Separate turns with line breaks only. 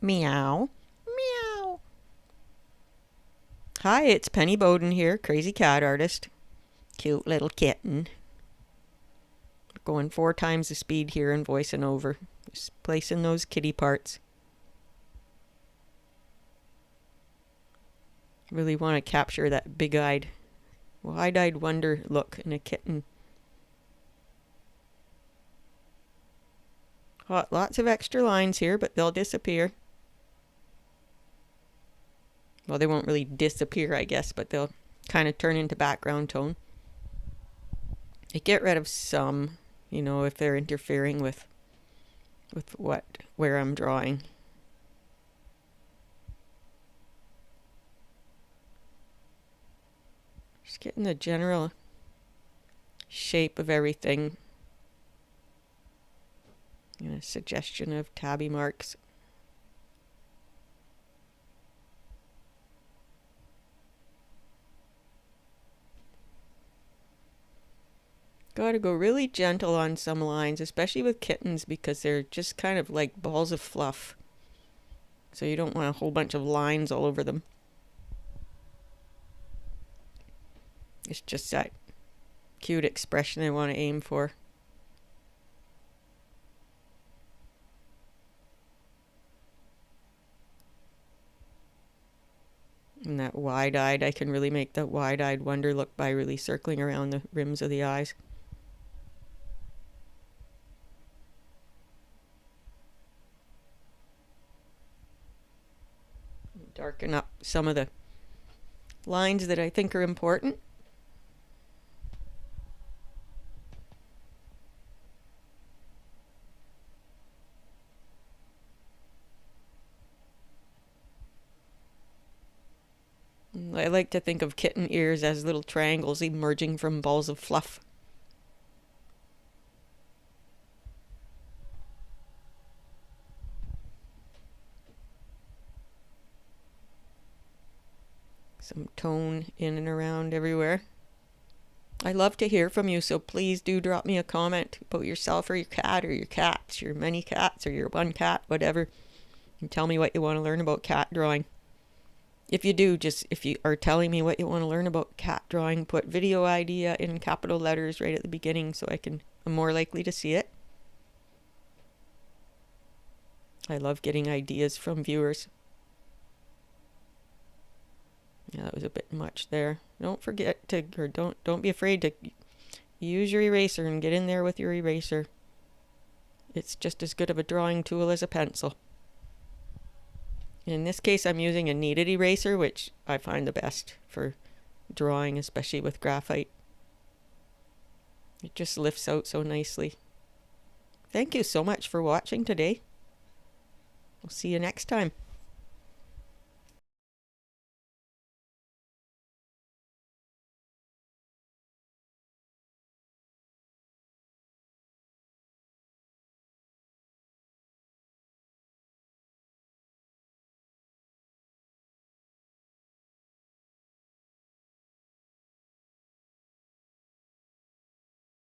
Meow. Meow. Hi, it's Penny Bowden here, crazy cat artist. Cute little kitten. Going 4 times the speed here and voicing over. Just placing those kitty parts. Really want to capture that big-eyed, wide-eyed wonder look in a kitten. Lots of extra lines here, but they'll disappear. Well, they won't really disappear, I guess, but they'll kind of turn into background tone. I get rid of some, if they're interfering with where I'm drawing. Just getting the general shape of everything. And a suggestion of tabby marks. Gotta go really gentle on some lines, especially with kittens, because they're just kind of like balls of fluff. So you don't want a whole bunch of lines all over them. It's just that cute expression I want to aim for. And that wide-eyed, I can really make that wide-eyed wonder look by really circling around the rims of the eyes. Darken up some of the lines that I think are important. I like to think of kitten ears as little triangles emerging from balls of fluff. Some tone in and around everywhere. I love to hear from you, so please do drop me a comment about yourself or your cat or your cats, your many cats or your one cat, whatever. And tell me what you want to learn about cat drawing. If you are telling me what you want to learn about cat drawing, put video idea in capital letters right at the beginning so I'm more likely to see it. I love getting ideas from viewers. Yeah, that was a bit much there. Don't forget to, or don't be afraid to use your eraser and get in there with your eraser. It's just as good of a drawing tool as a pencil. In this case, I'm using a kneaded eraser, which I find the best for drawing, especially with graphite. It just lifts out so nicely. Thank you so much for watching today. We'll see you next time.